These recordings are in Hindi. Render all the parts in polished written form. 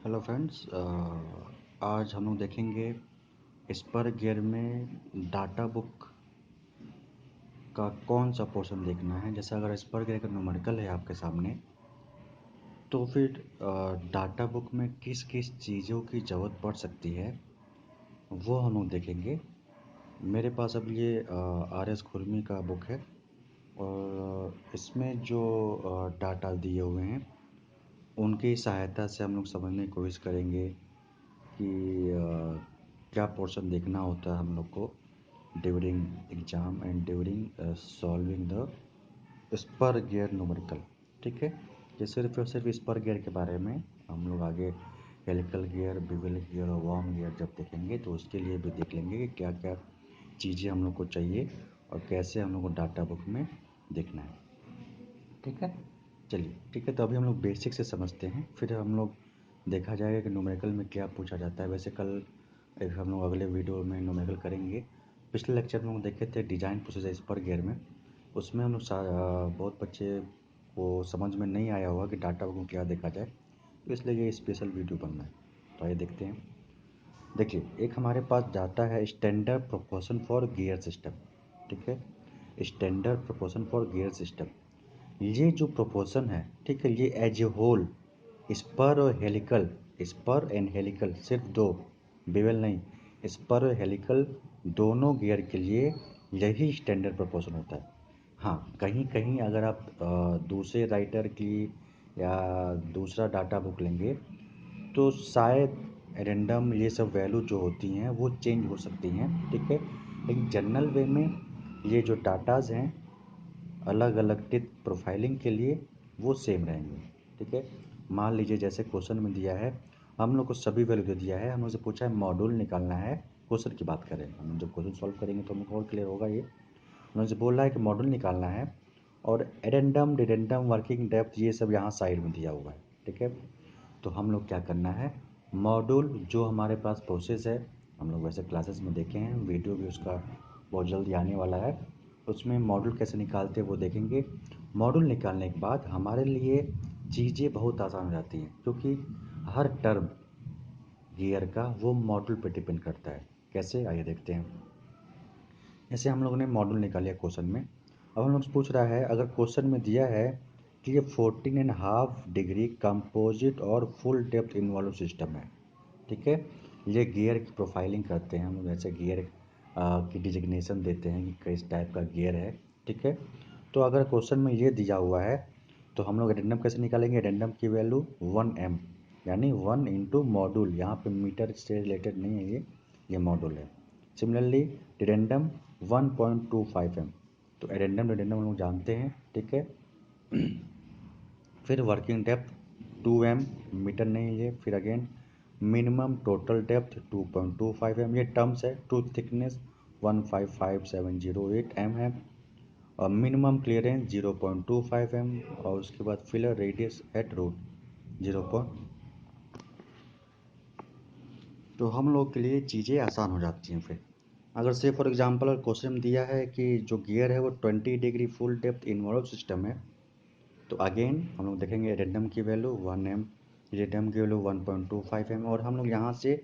हेलो फ्रेंड्स, आज हम लोग देखेंगे स्पर गियर में डाटा बुक का कौन सा पोर्शन देखना है। जैसे अगर स्पर गियर का न्यूमेरिकल है आपके सामने, तो फिर डाटा बुक में किस किस चीज़ों की ज़रूरत पड़ सकती है वो हम लोग देखेंगे। मेरे पास अब ये RS खुरमी का बुक है और इसमें जो डाटा दिए हुए हैं उनकी सहायता से हम लोग समझने की कोशिश करेंगे कि क्या पोर्शन देखना होता है हम लोग को during exam and during solving the spur gear numerical. ठीक है, ये सिर्फ और सिर्फ स्पर गियर के बारे में। हम लोग आगे हेलिकल गियर, बिवल गियर और वॉर्म गियर जब देखेंगे तो उसके लिए भी देख लेंगे कि क्या क्या चीज़ें हम लोग को चाहिए और कैसे हम लोग को डाटा बुक में देखना है। ठीक है, चलिए ठीक है। तो अभी हम लोग बेसिक से समझते हैं, फिर हम लोग देखा जाएगा कि न्यूमेरिकल में क्या पूछा जाता है। वैसे कल एक हम लोग अगले वीडियो में न्यूमेरिकल करेंगे। पिछले लेक्चर में हम देखे थे डिज़ाइन प्रोसेस स्पर गियर में, उसमें हम लोग बहुत बच्चे को समझ में नहीं आया होगा कि डाटा को क्या देखा जाए, तो इसलिए ये स्पेशल वीडियो बनना है। तो आइए देखते हैं। देखिए, एक हमारे पास डाटा है standard proportion for gear system. ठीक है, standard proportion for gear system. ये जो प्रोपोर्शन है, ठीक है, ये एज ए होल स्पर और हेलिकल, स्पर एंड हेलिकल सिर्फ दो, बेवल नहीं, स्पर और हेलिकल दोनों गियर के लिए यही स्टैंडर्ड प्रोपोर्शन होता है। हाँ, कहीं कहीं अगर आप दूसरे राइटर की या दूसरा डाटा बुक लेंगे तो शायद रैंडम ये सब वैल्यू जो होती हैं वो चेंज हो सकती हैं। ठीक है, लेकिन जनरल वे में ये जो डाटाज हैं अलग अलग टिप प्रोफाइलिंग के लिए वो सेम रहेंगे। ठीक है, मान लीजिए जैसे क्वेश्चन में दिया है, हम लोग को सभी वैल्यू दे दिया है, हम लोग से पूछा है मॉड्यूल निकालना है। क्वेश्चन की बात करें, हम जब क्वेश्चन सॉल्व करेंगे तो हमको और क्लियर होगा। ये उन्होंने बोल रहा है कि मॉड्यूल निकालना है और एडेंडम डिडेंडम वर्किंग डेप्थ ये सब यहाँ साइड में दिया हुआ है। ठीक है, तो हम लोग क्या करना है, मॉड्यूल जो हमारे पास प्रोसेस है, हम लोग वैसे क्लासेस में देखे हैं, वीडियो भी उसका बहुत जल्दी आने वाला है, उसमें मॉड्यूल कैसे निकालते हैं वो देखेंगे। मॉड्यूल निकालने के बाद हमारे लिए चीज़ें बहुत आसान हो जाती हैं, क्योंकि हर टर्म गियर का वो मॉड्यूल पे डिपेंड करता है। कैसे, आइए देखते हैं। जैसे हम लोगों ने मॉड्यूल निकालिया क्वेश्चन में, अब हम लोग से पूछ रहा है, अगर क्वेश्चन में दिया है कि ये 14.5 डिग्री कंपोजिट और फुल डेप्थ इन्वॉल्व सिस्टम है। ठीक है, ये गियर की प्रोफाइलिंग करते हैं हम लोग, ऐसे गियर की डिजिग्नेशन देते हैं कि किस टाइप का गियर है। ठीक है, तो अगर क्वेश्चन में ये दिया हुआ है तो हम लोग एडेंडम कैसे निकालेंगे। एडेंडम की वैल्यू 1m, यानी 1 इंटू मॉड्यूल, यहाँ पे मीटर से रिलेटेड नहीं है, ये मॉड्यूल है। सिमिलरली डिडेंडम 1.25m, तो एडेंडम डिडेंडम हम लोग जानते हैं। ठीक है, फिर वर्किंग डेप्थ 2m, मीटर नहीं है ये। फिर again minimum total depth 2.25m, ये टर्म्स है। टूथ थिकनेस 155708 है और मिनिमम क्लियरेंस 0.25m, और उसके बाद फिलर रेडियस एट रूट 0. तो हम लोग के लिए चीज़ें आसान हो जाती हैं। फिर अगर से फॉर एग्जांपल क्वेश्चन दिया है कि जो गियर है वो 20 degree full depth involve system है, तो अगेन हम लोग देखेंगे एडेंडम की वैल्यू 1m, एडेंडम की वैल्यू 1.25m, और हम लोग यहाँ से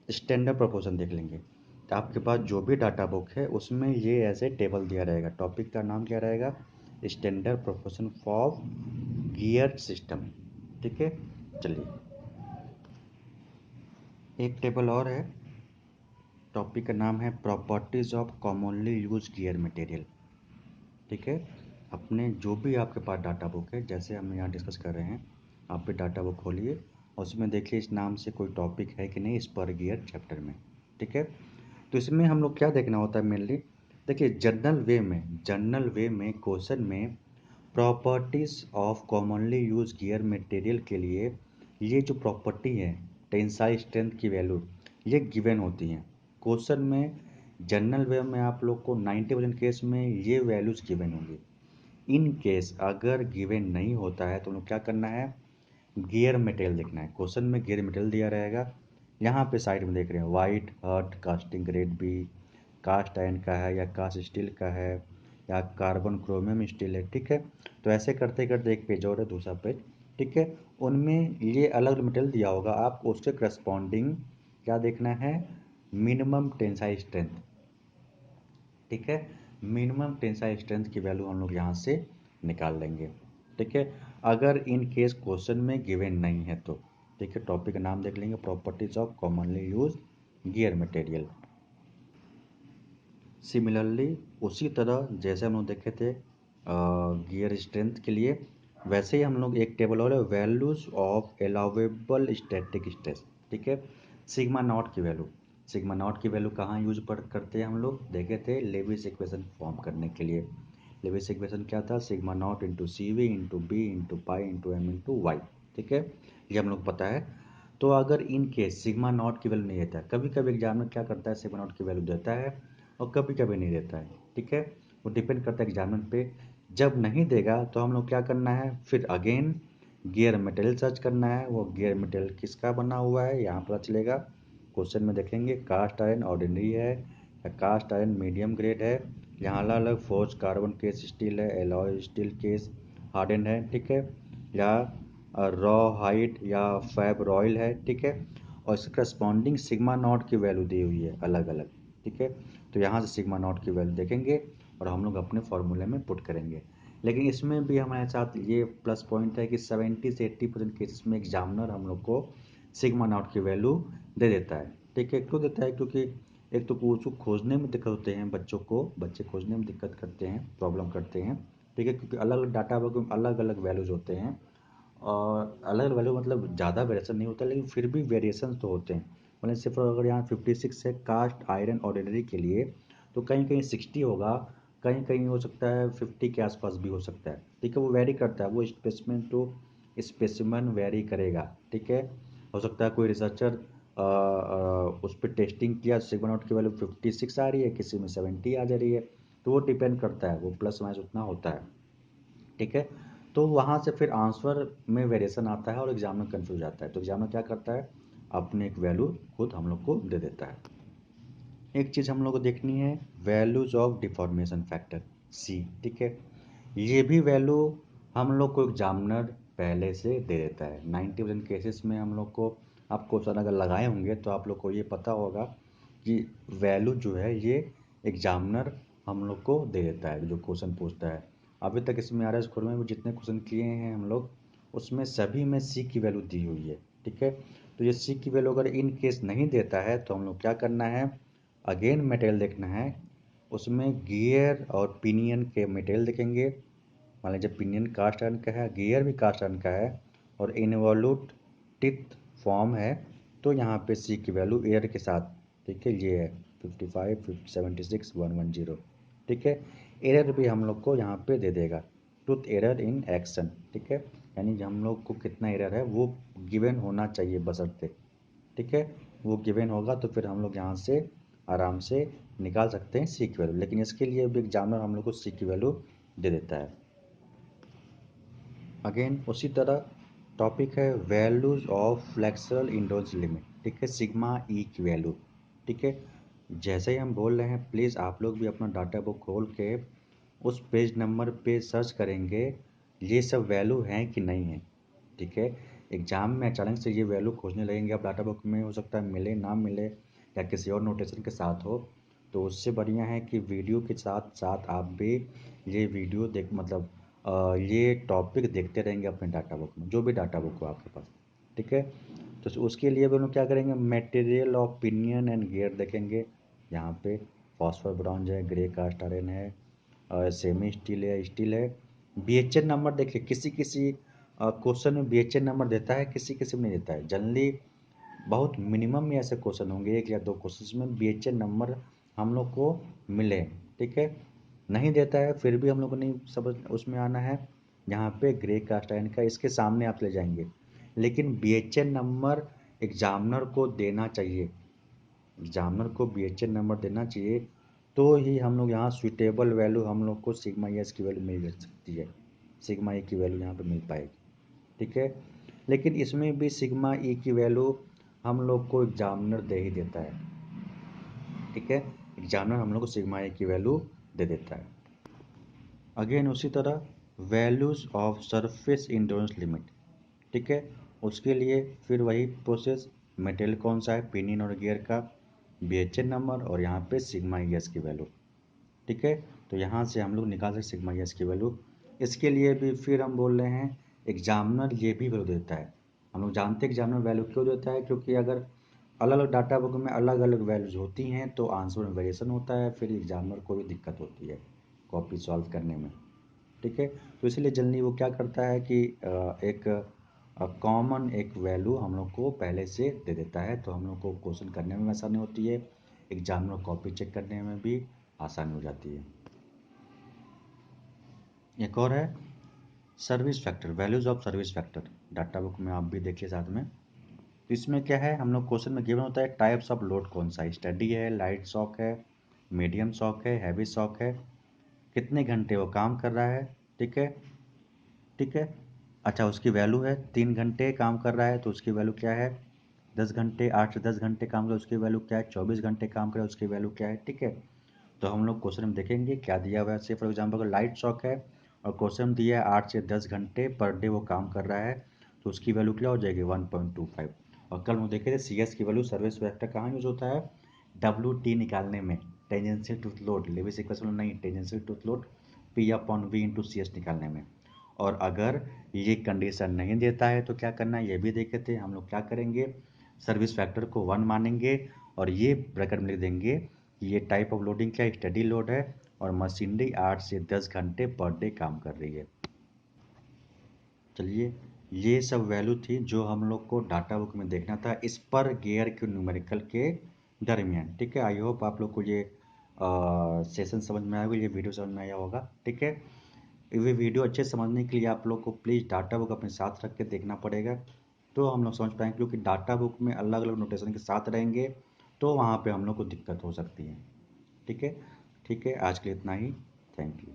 स्टैंडर्ड प्रोपोर्शन देख लेंगे। तो आपके पास जो भी डाटा बुक है उसमें ये ऐसे टेबल दिया रहेगा। टॉपिक का नाम क्या रहेगा, standard proportion for gear system. ठीक है, चलिए एक टेबल और है, टॉपिक का नाम है properties of commonly use gear material. ठीक है, अपने जो भी आपके पास डाटा बुक है, जैसे हम यहाँ डिस्कस कर रहे हैं, आप भी डाटा बुक खोलिए और उसमें देखिए इस नाम से कोई टॉपिक है कि नहीं स्पर गियर चैप्टर में। ठीक है, तो इसमें हम लोग क्या देखना होता है मेनली, देखिए जनरल वे में क्वेश्चन में properties of commonly use gear material के लिए ये जो प्रॉपर्टी है, टेंसाइल स्ट्रेंथ की वैल्यू, ये गिवन होती हैं क्वेश्चन में। जनरल वे में आप लोग को 90% केस में ये वैल्यूज़ गिवन होंगी। इन केस अगर गिवन नहीं होता है तो हम लोग क्या करना है, गियर मटेरियल देखना है। क्वेश्चन में गियर मटेरियल दिया रहेगा, यहाँ पे साइड में देख रहे हैं white heart casting grade B, cast iron का है या कास्ट स्टील का है या कार्बन क्रोमियम स्टील है। ठीक है, तो ऐसे करते करते एक पेज और है, दूसरा पेज, ठीक है, उनमें ये अलग मटेरियल दिया होगा, आपको उसके करस्पॉन्डिंग क्या देखना है, मिनिमम टेंसाइल स्ट्रेंथ। ठीक है, मिनिमम टेंसाइल स्ट्रेंथ की वैल्यू हम लोग यहाँ से निकाल लेंगे। ठीक है, अगर इन केस क्वेश्चन में गिवन नहीं है तो। ठीक है, टॉपिक का नाम देख लेंगे, properties of commonly use gear material. Similarly उसी तरह जैसे हम लोग देखे थे गियर स्ट्रेंथ के लिए, वैसे ही हम लोग एक टेबल और values of allowable static stress. ठीक है, सिग्मा नॉट की वैल्यू, सिग्मा नॉट की वैल्यू कहाँ यूज करते हैं हम लोग देखे थे, लेविस इक्वेशन फॉर्म करने के लिए। लेविस इक्वेशन क्या था, sigma naught into C V into B into pi into M into Y. ठीक है, ये हम लोग पता है। तो अगर इन केस सिग्मा नॉट की वैल्यू नहीं देता है, कभी कभी एग्जाम में क्या करता है, सिग्मा नॉट की वैल्यू देता है और कभी कभी नहीं देता है। ठीक है, वो डिपेंड करता है एग्जामिनर पे। जब नहीं देगा तो हम लोग क्या करना है, फिर अगेन गियर मटेरियल सर्च करना है। वो गियर मटेरियल किसका बना हुआ है यहाँ पता चलेगा, क्वेश्चन में देखेंगे कास्ट आयरन ऑर्डिनरी है या कास्ट आयरन मीडियम ग्रेड है, यहाँ अलग अलग फोर्स कार्बन केस स्टील है, एलॉय स्टील केस हार्डन है। ठीक है, या रॉ हाइट या फैब रॉयल है। ठीक है, और इसके करस्पॉन्डिंग सिग्मा नॉट की वैल्यू दी हुई है अलग अलग। ठीक है, तो यहाँ से सिग्मा नॉट की वैल्यू देखेंगे और हम लोग अपने फॉर्मूले में पुट करेंगे। लेकिन इसमें भी हमारे साथ ये प्लस पॉइंट है कि 70 से 80% केसेस में एग्जामिनर हम लोग को सिग्मा नॉट की वैल्यू दे देता है। ठीक है, क्यों देता है, क्योंकि एक तो उसको खोजने में दिक्कत होते हैं, बच्चे खोजने में दिक्कत करते हैं, प्रॉब्लम करते हैं। ठीक है, क्योंकि अलग अलग डाटा में अलग अलग वैल्यूज होते हैं और अलग अलग वैल्यू मतलब ज़्यादा वेरिएशन नहीं होता, लेकिन फिर भी वेरिएशन तो होते हैं। मतलब सिर्फ अगर यहाँ 56 है कास्ट आयरन ऑर्डिनरी के लिए, तो कहीं कहीं 60 होगा, कहीं कहीं हो सकता है 50 के आसपास भी हो सकता है। ठीक है, वो वेरी करता है, वो स्पेसिमेन टू स्पेसिमेन वेरी करेगा। ठीक है, हो सकता है कोई रिसर्चर उस पर टेस्टिंग किया, सिग्मा नॉट की वैल्यू 56 आ रही है, किसी में 70 आ जा रही है, तो वो डिपेंड करता है, वो प्लस माइनस उतना होता है। ठीक है, तो वहाँ से फिर आंसर में वेरिएशन आता है और एग्जामिनर कंफ्यूज जाता है, तो एग्जामिनर क्या करता है, अपने एक वैल्यू खुद हम लोग को दे देता है। एक चीज़ हम लोग को देखनी है, values of deformation factor C. ठीक है, ये भी वैल्यू हम लोग को एग्जामिनर पहले से दे देता है 90% केसेस में। हम लोग को, आप क्वेश्चन अगर लगाए होंगे तो आप लोग को ये पता होगा कि वैल्यू जो है ये एग्जामिनर हम लोग को दे देता है जो क्वेश्चन पूछता है। अभी तक इसमें आर एस खोल में भी जितने क्वेश्चन किए हैं हम लोग, उसमें सभी में सी की वैल्यू दी हुई है। ठीक है, तो ये सी की वैल्यू अगर इन केस नहीं देता है तो हम लोग क्या करना है, अगेन मटेरियल देखना है, उसमें गियर और पिनियन के मटेरियल देखेंगे। मान लीजिए पिनियन कास्ट आयरन का है, गियर भी कास्ट आयरन का है और इनवॉल्यूट टिथ फॉर्म है, तो यहाँ पे सी की वैल्यू एयर के साथ, ठीक है, ये है 55 76 110। ठीक है, एरर भी हम लोग को यहाँ पे दे देगा, टूथ एरर इन एक्शन। ठीक है, यानी हम लोग को कितना एरर है वो गिवन होना चाहिए बशर्ते। ठीक है, वो गिवन होगा तो फिर हम लोग यहाँ से आराम से निकाल सकते हैं सी की वैल्यू, लेकिन इसके लिए भी एग्जामिनर हम लोग को सी की वैल्यू दे देता है। अगेन उसी तरह टॉपिक है values of flexural endurance limit. ठीक है, सिग्मा ई की वैल्यू। ठीक है, जैसे ही हम बोल रहे हैं प्लीज़ आप लोग भी अपना डाटा बुक खोल के उस पेज नंबर पे सर्च करेंगे ये सब वैल्यू हैं कि नहीं है। ठीक है, एग्जाम में अचानक से ये वैल्यू खोजने लगेंगे आप डाटा बुक में, हो सकता है मिले ना मिले या किसी और नोटेशन के साथ हो, तो उससे बढ़िया है कि वीडियो के साथ साथ आप भी ये वीडियो देख मतलब ये टॉपिक देखते रहेंगे अपने डाटा बुक में, जो भी डाटा बुक हो आपके पास। ठीक है, तो उसके लिए भी हम लोग क्या करेंगे, material of pinion and gear देखेंगे। यहाँ पे फॉस्फर ब्रॉन्ज है, ग्रे कास्ट आयरन है और सेमी स्टील है, स्टील है। बीएचएन नंबर देखिए, किसी किसी क्वेश्चन में बीएचएन नंबर देता है, किसी किसी में नहीं देता है। जनरली बहुत मिनिमम में ऐसे क्वेश्चन होंगे, एक या दो क्वेश्चन में बीएचएन नंबर हम लोग को मिले। ठीक है, नहीं देता है फिर भी हम लोग को नहीं समझ उसमें आना है, यहाँ पे ग्रे कास्ट आयरन का इसके सामने आप ले जाएंगे, लेकिन बीएचएन नंबर एग्जामिनर को देना चाहिए, एग्जामिनर को बीएचएन नंबर देना चाहिए, तो ही हम लोग यहाँ सुइटेबल वैल्यू हम लोग को सिग्मा एस की वैल्यू मिल सकती है, सिग्मा ई की वैल्यू यहाँ पे मिल पाएगी। ठीक है, लेकिन इसमें भी सिग्मा ई की वैल्यू हम लोग को एग्जामिनर दे ही देता है। ठीक है, एग्जामिनर हम लोग को सिग्मा ई की वैल्यू दे देता है। अगेन उसी तरह values of surface endurance limit. ठीक है। उसके लिए फिर वही प्रोसेस, मटेरियल कौन सा है, पिन इन और गियर का BHN नंबर और यहाँ पे सिग्मा ES की वैल्यू। ठीक है, तो यहाँ से हम लोग निकाल सकते सिग्मा ES की वैल्यू। इसके लिए भी फिर हम बोल रहे हैं एग्जामिनर ये भी वैल्यू देता है। हम लोग जानते हैं एग्जामिनर वैल्यू क्यों देता है, क्योंकि अगर अलग अलग डाटा बुक में अलग अलग वैल्यूज होती हैं तो आंसर में वेरिएशन होता है, फिर एग्जामिनर को भी दिक्कत होती है कॉपी सॉल्व करने में। ठीक है, तो इसलिए जल्दी वो क्या करता है कि एक कॉमन एक वैल्यू हम लोग को पहले से दे देता है, तो हम लोग को क्वेश्चन करने में आसानी होती है, एग्जामिनर कॉपी चेक करने में भी आसानी हो जाती है। एक और है service factor, values of service factor, data book में आप भी देखिए साथ में। तो इसमें क्या है, हम लोग क्वेश्चन में गिवन होता है टाइप्स ऑफ लोड कौन सा है, स्टडी है, लाइट शॉक है, मीडियम शॉक है, हैवी शॉक है, कितने घंटे वो काम कर रहा है। ठीक है, ठीक है। अच्छा, उसकी वैल्यू है 3 घंटे काम कर रहा है तो उसकी वैल्यू क्या है, 10 घंटे, 8 से 10 घंटे काम करे उसकी वैल्यू क्या है, 24 घंटे काम करे उसकी वैल्यू क्या है। ठीक है, तो हम लोग क्वेश्चन में देखेंगे क्या दिया हुआ है। से फॉर एग्जाम्पल लाइट शॉक है और क्वेश्चन दिया है 8 से 10 घंटे पर डे वो काम कर रहा है, तो उसकी वैल्यू क्या हो जाएगी 1.25। और कल हम देखे थे CS की वैल्यू सर्विस वेक्टर कहाँ यूज होता है, WT निकालने में, tangential to load, Lewis equation नहीं, टेंजेंशियल टू लोड P/V/CS निकालने में। और अगर ये कंडीशन नहीं देता है तो क्या करना है ये भी देखे थे हम लोग। क्या करेंगे, सर्विस फैक्टर को 1 मानेंगे और ये ब्रैकेट में लिख देंगे कि ये टाइप ऑफ लोडिंग क्या स्टडी लोड है और मशीनरी 8 से 10 घंटे पर डे काम कर रही है। चलिए, ये सब वैल्यू थी जो हम लोग को डाटा बुक में देखना था इस पर गियर के न्यूमेरिकल के दरमियान। ठीक है, आई होप आप लोग को ये सेशन समझ में आया होगा, ये वीडियो समझ में आया होगा। ठीक है, ये वीडियो अच्छे समझने के लिए आप लोग को प्लीज़ डाटा बुक अपने साथ रख के देखना पड़ेगा, तो हम लोग समझ पाएंगे, क्योंकि डाटा बुक में अलग अलग नोटेशन के साथ रहेंगे तो वहाँ पे हम लोग को दिक्कत हो सकती है। ठीक है, ठीक है, आज के लिए इतना ही। Thank you.